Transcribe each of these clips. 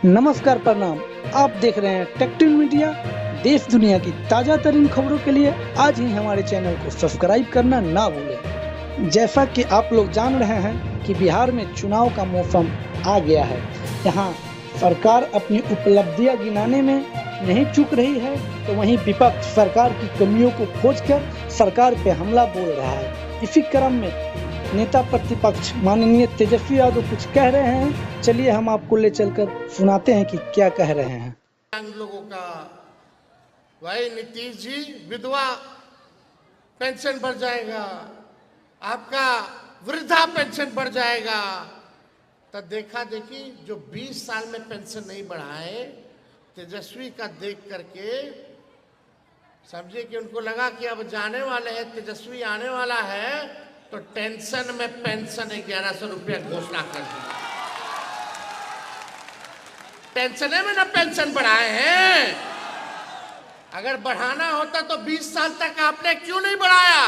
नमस्कार, प्रणाम। आप देख रहे हैं टेक्टिव मीडिया। देश दुनिया की ताजा तरीन खबरों के लिए आज ही हमारे चैनल को सब्सक्राइब करना ना भूलें। जैसा कि आप लोग जान रहे हैं कि बिहार में चुनाव का मौसम आ गया है। यहाँ सरकार अपनी उपलब्धियां गिनाने में नहीं चूक रही है, तो वहीं विपक्ष सरकार की कमियों को खोजकर सरकार पे हमला बोल रहा है। इसी क्रम में नेता प्रतिपक्ष माननीय तेजस्वी यादव कुछ कह रहे हैं। चलिए हम आपको ले चलकर सुनाते हैं कि क्या कह रहे हैं। हम लोगों का भाई नीतीश जी, विधवा पेंशन बढ़ जाएगा, आपका वृद्धा पेंशन बढ़ जाएगा। तो देखा देखी जो 20 साल में पेंशन नहीं बढ़ाए, तेजस्वी का देख करके समझे कि उनको लगा कि अब जाने वाले हैं, तेजस्वी आने वाला है, तो टेंशन में पेंशन 1100 रुपया घोषणा कर दी। टेंशन में ना पेंशन बढ़ाए हैं। अगर बढ़ाना होता तो 20 साल तक आपने क्यों नहीं बढ़ाया?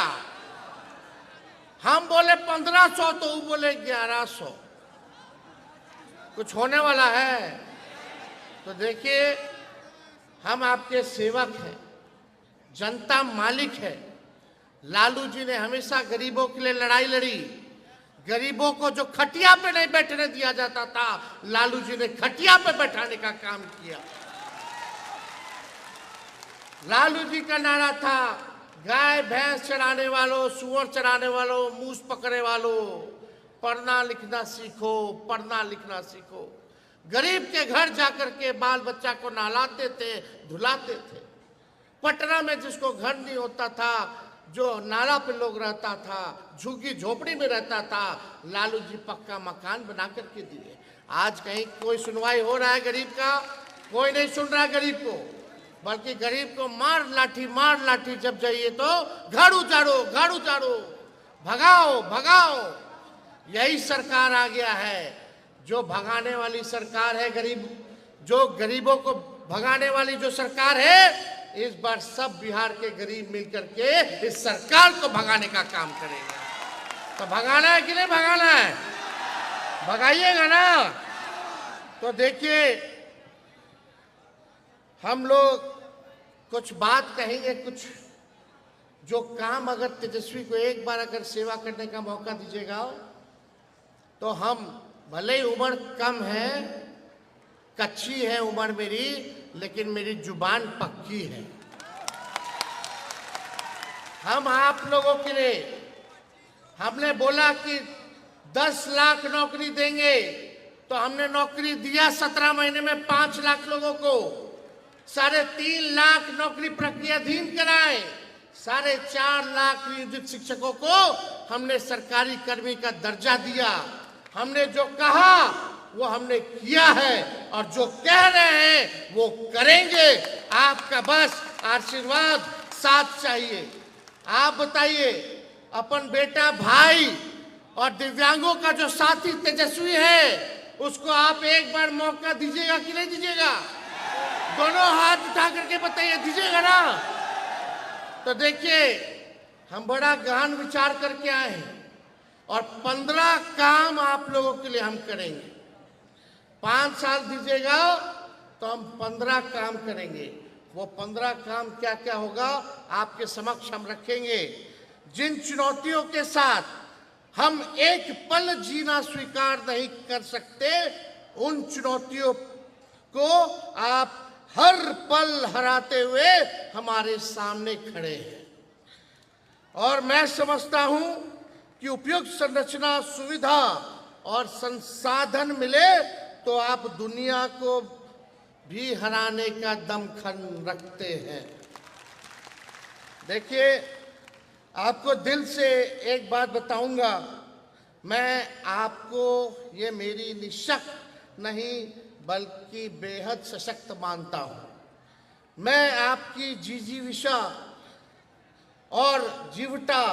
हम बोले 1500 तो वो बोले 1100। कुछ होने वाला है? तो देखिए, हम आपके सेवक हैं, जनता मालिक है। लालू जी ने हमेशा गरीबों के लिए लड़ाई लड़ी। गरीबों को जो खटिया पे नहीं बैठने दिया जाता था, लालू जी ने खटिया पे बैठाने का काम किया। लालू जी का नारा था, गाय भैंस चराने वालों, सुअर चराने वालों, मूस पकड़ने वालों, पढ़ना लिखना सीखो, पढ़ना लिखना सीखो। गरीब के घर जाकर के बाल बच्चा को नहलाते थे, धुलाते थे। पटना में जिसको घर नहीं होता था, जो नाला पे लोग रहता था, झुग्गी झोपड़ी में रहता था, लालू जी पक्का मकान बना करके दिए। आज कहीं कोई सुनवाई हो रहा है गरीब का? कोई नहीं सुन रहा है गरीब को, बल्कि गरीब को मार लाठी जब जाइए तो घर उजाड़ो, घर उजाड़ो, भगाओ भगाओ। यही सरकार आ गया है, जो भगाने वाली सरकार है। गरीब, जो गरीबों को भगाने वाली जो सरकार है, इस बार सब बिहार के गरीब मिलकर के इस सरकार को भगाने का काम करेंगे। तो भगाना है कि नहीं भगाना है? भगाइएगा ना? तो देखिए, हम लोग कुछ बात कहेंगे, कुछ जो काम अगर तेजस्वी को एक बार अगर सेवा करने का मौका दीजिएगा, तो हम भले ही उम्र कम है, कच्ची है उम्र मेरी, लेकिन मेरी जुबान पक्की है। हम आप लोगों के लिए, हमने बोला कि 10 लाख नौकरी देंगे, तो हमने नौकरी दिया 17 महीने में 5 लाख लोगों को। 3.5 लाख नौकरी प्रक्रियाधीन कराए। 4.5 लाख नियोजित शिक्षकों को हमने सरकारी कर्मी का दर्जा दिया। हमने जो कहा वो हमने किया है, और जो कह रहे हैं वो करेंगे। आपका बस आशीर्वाद साथ चाहिए। आप बताइए, अपन बेटा, भाई और दिव्यांगों का जो साथी तेजस्वी है, उसको आप एक बार मौका दीजिएगा कि नहीं दीजिएगा? दोनों हाथ उठा करके बताइए, दीजिएगा ना? तो देखिए, हम बड़ा गहन विचार करके आए हैं, और 15 काम आप लोगों के लिए हम करेंगे। 5 साल दीजिएगा तो हम 15 काम करेंगे। वो 15 काम क्या क्या होगा, आपके समक्ष हम रखेंगे। जिन चुनौतियों के साथ हम एक पल जीना स्वीकार नहीं कर सकते, उन चुनौतियों को आप हर पल हराते हुए हमारे सामने खड़े हैं। और मैं समझता हूं कि उपयुक्त संरचना, सुविधा और संसाधन मिले तो आप दुनिया को भी हराने का दमखम रखते हैं। देखिए, आपको दिल से एक बात बताऊंगा, मैं आपको, ये मेरी निशक नहीं बल्कि बेहद सशक्त मानता हूं। मैं आपकी जिजीविषा और जीवटा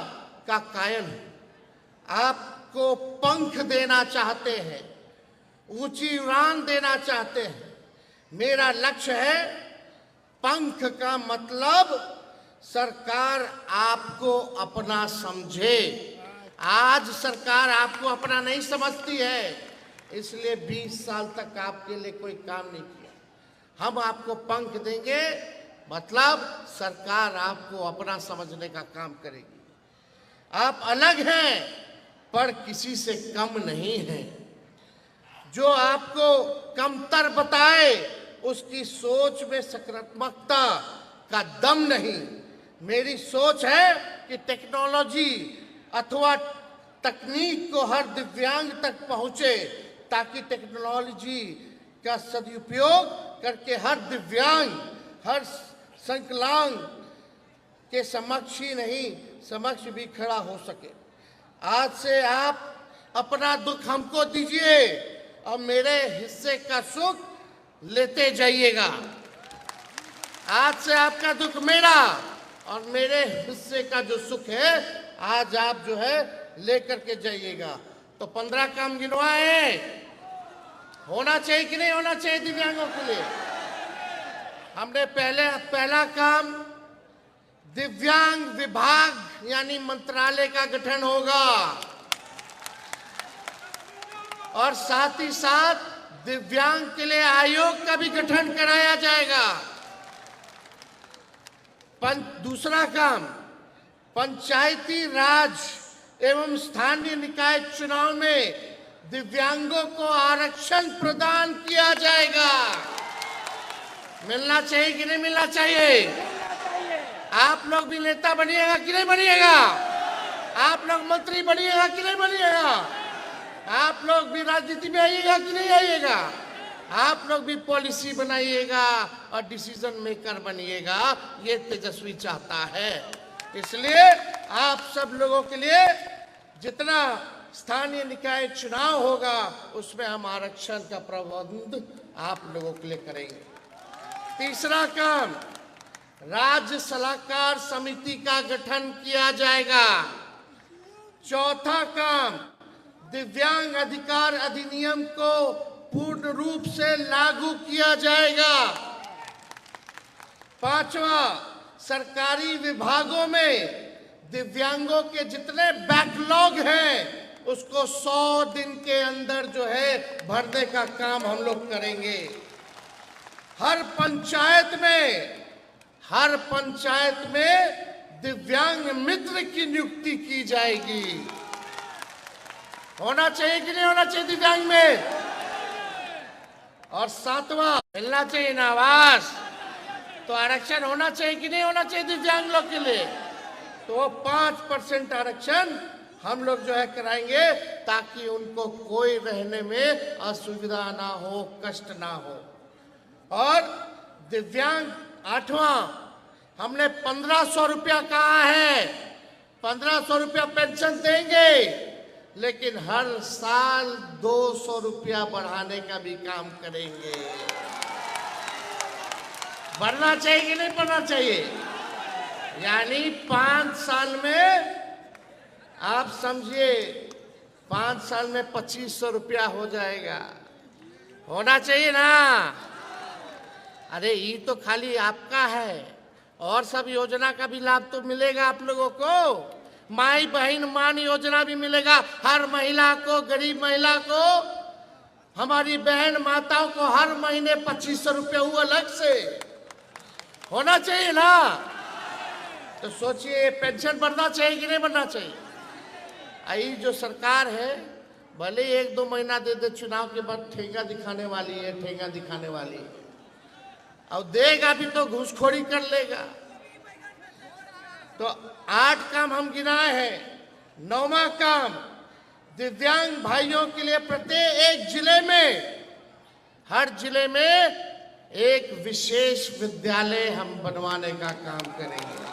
का कायल हूं। आपको पंख देना चाहते हैं, ऊंची उड़ान देना चाहते हैं। मेरा लक्ष्य है, पंख का मतलब सरकार आपको अपना समझे। आज सरकार आपको अपना नहीं समझती है। इसलिए 20 साल तक आपके लिए कोई काम नहीं किया। हम आपको पंख देंगे, मतलब सरकार आपको अपना समझने का काम करेगी। आप अलग हैं पर किसी से कम नहीं हैं। जो आपको कमतर बताए उसकी सोच में सकारात्मकता का दम नहीं। मेरी सोच है कि टेक्नोलॉजी अथवा तकनीक को हर दिव्यांग तक पहुंचे, ताकि टेक्नोलॉजी का सदुपयोग करके हर दिव्यांग, हर संकलांग के समक्ष ही नहीं, समक्ष भी खड़ा हो सके। आज से आप अपना दुख हमको दीजिए और मेरे हिस्से का सुख लेते जाइएगा। आज से आपका दुख मेरा और मेरे हिस्से का जो सुख है आज आप जो है लेकर के जाइएगा। तो 15 काम गिनवाए, होना चाहिए कि नहीं होना चाहिए दिव्यांगों के लिए? हमने पहला काम दिव्यांग विभाग यानी मंत्रालय का गठन होगा और साथ ही साथ दिव्यांग के लिए आयोग का भी गठन कराया जाएगा। दूसरा काम, पंचायती राज एवं स्थानीय निकाय चुनाव में दिव्यांगों को आरक्षण प्रदान किया जाएगा। मिलना चाहिए कि नहीं मिलना चाहिए? आप लोग भी नेता बनिएगा कि नहीं बनिएगा? आप लोग मंत्री बनिएगा कि नहीं बनिएगा? आप लोग भी राजनीति में आइएगा कि नहीं आइएगा? आप लोग भी पॉलिसी बनाइएगा और डिसीजन मेकर बनिएगा, ये तेजस्वी चाहता है। इसलिए आप सब लोगों के लिए जितना स्थानीय निकाय चुनाव होगा उसमें हम आरक्षण का प्रबंध आप लोगों के लिए करेंगे। तीसरा काम, राज्य सलाहकार समिति का गठन किया जाएगा। चौथा काम, दिव्यांग अधिकार अधिनियम को पूर्ण रूप से लागू किया जाएगा। पांचवा, सरकारी विभागों में दिव्यांगों के जितने बैकलॉग हैं उसको 100 दिन के अंदर जो है भरने का काम हम लोग करेंगे। हर पंचायत में दिव्यांग मित्र की नियुक्ति की जाएगी। होना चाहिए कि नहीं होना चाहिए दिव्यांग में? और सातवां, मिलना चाहिए ना आवास, तो आरक्षण होना चाहिए कि नहीं होना चाहिए दिव्यांग लोग के लिए? तो 5% आरक्षण हम लोग जो है कराएंगे ताकि उनको कोई रहने में असुविधा ना हो, कष्ट ना हो। और दिव्यांग, आठवां, हमने 1500 रुपया कहा है। 1500 रुपया पेंशन देंगे, लेकिन हर साल 200 रुपया बढ़ाने का भी काम करेंगे। बढ़ना चाहिए कि नहीं बढ़ना चाहिए? यानी 5 साल में आप समझिए 5 साल में 2500 रुपया हो जाएगा। होना चाहिए ना? अरे ये तो खाली आपका है, और सब योजना का भी लाभ तो मिलेगा आप लोगों को। माई बहन मान योजना भी मिलेगा हर महिला को, गरीब महिला को, हमारी बहन माताओं को हर महीने 2500 रुपये हुआ अलग से। होना चाहिए ना? तो सोचिए पेंशन बढ़ना चाहिए कि नहीं बढ़ना चाहिए? आई जो सरकार है भले 1-2 महीना दे दे, चुनाव के बाद ठेंगा दिखाने वाली है, ठेंगा दिखाने वाली है। और देगा भी तो घूसखोरी कर लेगा। तो 8 काम हम गिनाए हैं। 9वां काम, दिव्यांग भाइयों के लिए प्रत्येक जिले में, हर जिले में एक विशेष विद्यालय हम बनवाने का काम करेंगे।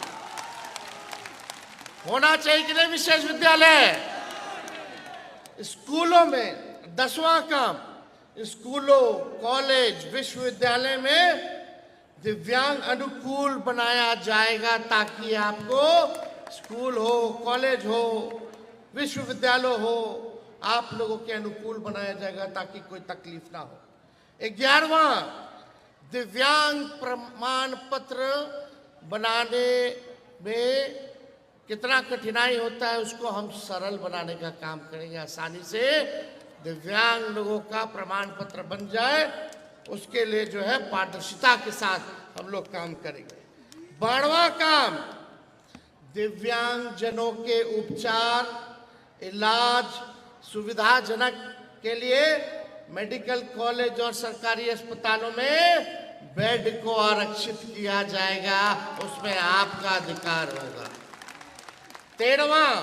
होना चाहिए कि नहीं विशेष विद्यालय? स्कूलों में 10वां काम, स्कूलों, कॉलेज, विश्वविद्यालय में दिव्यांग अनुकूल बनाया जाएगा, ताकि आपको स्कूल हो, कॉलेज हो, विश्वविद्यालय हो, आप लोगों के अनुकूल बनाया जाएगा ताकि कोई तकलीफ ना हो। 11वां, दिव्यांग प्रमाण पत्र बनाने में कितना कठिनाई होता है उसको हम सरल बनाने का काम करेंगे, आसानी से दिव्यांग लोगों का प्रमाण पत्र बन जाए, उसके लिए जो है पारदर्शिता के साथ हम लोग काम करेंगे। 12वां काम, दिव्यांग जनों के उपचार, इलाज सुविधाजनक के लिए मेडिकल कॉलेज और सरकारी अस्पतालों में बेड को आरक्षित किया जाएगा, उसमें आपका अधिकार होगा। 13वां,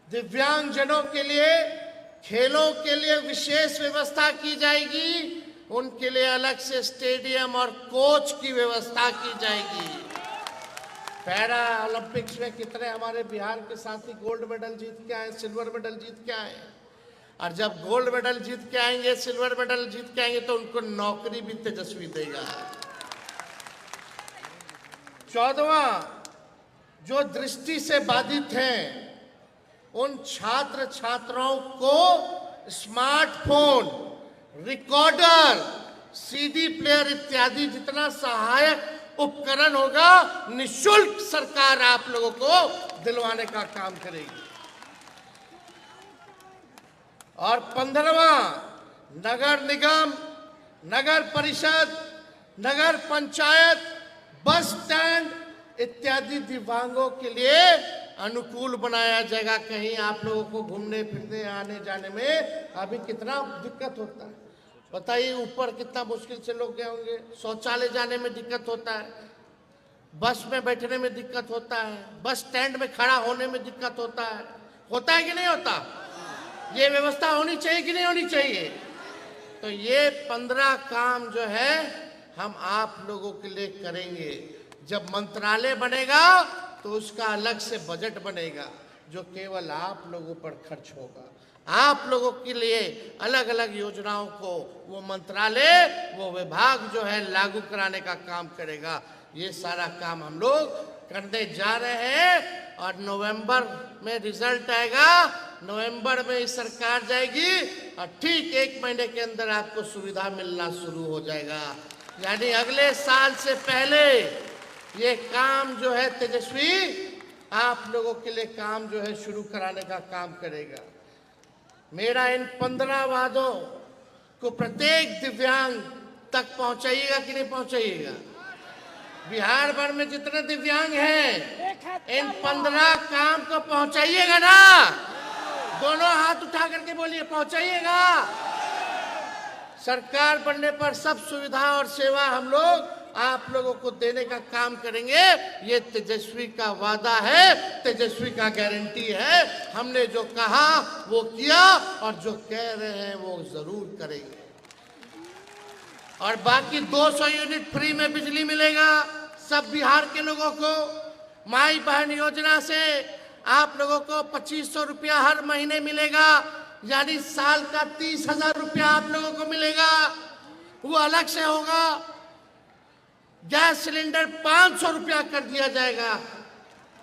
दिव्यांग जनों के लिए खेलों के लिए विशेष व्यवस्था की जाएगी, उनके लिए अलग से स्टेडियम और कोच की व्यवस्था की जाएगी। पैरा ओलंपिक्स में कितने हमारे बिहार के साथी गोल्ड मेडल जीत के आए, सिल्वर मेडल जीत के आए, और जब गोल्ड मेडल जीत के आएंगे, सिल्वर मेडल जीत के आएंगे, तो उनको नौकरी भी तेजस्वी देगा। 14वां, जो दृष्टि से बाधित हैं उन छात्र छात्राओं को स्मार्टफोन, रिकॉर्डर, सीडी प्लेयर इत्यादि जितना सहायक उपकरण होगा, निःशुल्क सरकार आप लोगों को दिलवाने का काम करेगी। और 15वां, नगर निगम, नगर परिषद, नगर पंचायत, बस स्टैंड इत्यादि दिव्यांगों के लिए अनुकूल बनाया जाएगा। कहीं आप लोगों को घूमने फिरने आने जाने में अभी कितना दिक्कत होता है, बताइए। ऊपर कितना मुश्किल से लोग गए होंगे, शौचालय जाने में दिक्कत होता है, बस में बैठने में दिक्कत होता है, बस स्टैंड में खड़ा होने में दिक्कत होता है कि नहीं होता? ये व्यवस्था होनी चाहिए कि नहीं होनी चाहिए? तो ये 15 काम जो है हम आप लोगों के लिए करेंगे। जब मंत्रालय बनेगा तो उसका अलग से बजट बनेगा जो केवल आप लोगों पर खर्च होगा। आप लोगों के लिए अलग अलग योजनाओं को वो मंत्रालय, वो विभाग जो है लागू कराने का काम करेगा। ये सारा काम हम लोग करने जा रहे हैं और नवंबर में रिजल्ट आएगा, नवंबर में ये सरकार जाएगी और ठीक 1 महीने के अंदर आपको सुविधा मिलना शुरू हो जाएगा। यानी अगले साल से पहले ये काम जो है तेजस्वी आप लोगों के लिए काम जो है शुरू कराने का काम करेगा। मेरा इन 15 वादों को प्रत्येक दिव्यांग तक पहुंचाइएगा कि नहीं पहुंचाइएगा? बिहार भर में जितने दिव्यांग हैं इन 15 काम को पहुंचाइएगा ना? दोनों हाथ उठा करके बोलिए, पहुंचाइएगा। सरकार बनने पर सब सुविधा और सेवा हम लोग आप लोगों को देने का काम करेंगे। ये तेजस्वी का वादा है, तेजस्वी का गारंटी है। हमने जो कहा वो किया और जो कह रहे हैं वो जरूर करेंगे। और बाकी 200 यूनिट फ्री में बिजली मिलेगा सब बिहार के लोगों को। माई बहन योजना से आप लोगों को 2500 रुपया हर महीने मिलेगा, यानी साल का 30,000 रुपया आप लोगों को मिलेगा। वो अलग से होगा। गैस सिलेंडर 500 रुपया कर दिया जाएगा।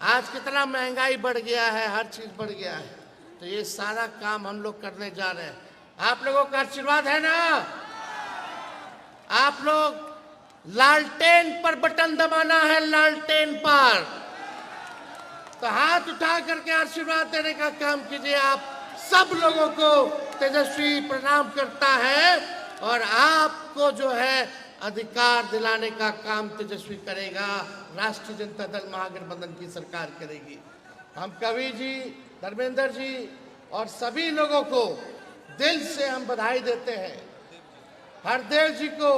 आज कितना महंगाई बढ़ गया है, हर चीज बढ़ गया है। तो ये सारा काम हम लोग करने जा रहे हैं। आप लोगों का आशीर्वाद है ना? आप लोग लालटेन पर बटन दबाना है, लालटेन पर। तो हाथ उठा करके आशीर्वाद देने का काम कीजिए। आप सब लोगों को तेजस्वी प्रणाम करता है और आपको जो है अधिकार दिलाने का काम तेजस्वी करेगा। राष्ट्रीय जनता दल महागठबंधन की सरकार करेगी। हम कवि जी, धर्मेंद्र जी और सभी लोगों को दिल से हम बधाई देते हैं। हरदेव जी को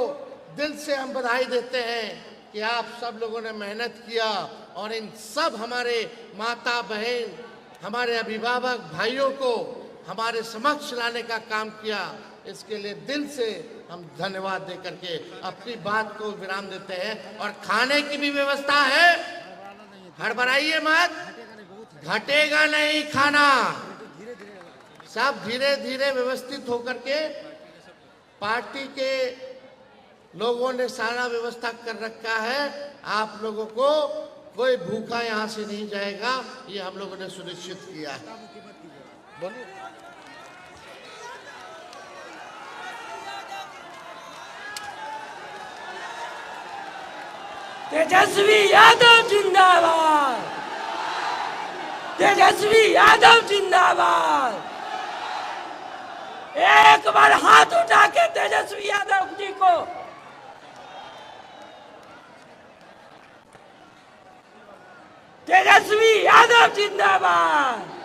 दिल से हम बधाई देते हैं कि आप सब लोगों ने मेहनत किया और इन सब हमारे माता बहन, हमारे अभिभावक भाइयों को हमारे समक्ष लाने का काम किया। इसके लिए दिल से हम धन्यवाद दे करके अपनी बात को विराम देते हैं। और खाने की भी व्यवस्था है, हड़बड़ाइए मत, घटेगा नहीं खाना। सब धीरे धीरे व्यवस्थित होकर के पार्टी के लोगों ने सारा व्यवस्था कर रखा है। आप लोगों को कोई भूखा यहाँ से नहीं जाएगा, ये हम लोगों ने सुनिश्चित किया है। बोलिए। तेजस्वी यादव जिंदाबाद, तेजस्वी यादव जिंदाबाद। एक बार हाथ उठा के तेजस्वी यादव जी को तेजस्वी यादव जिंदाबाद।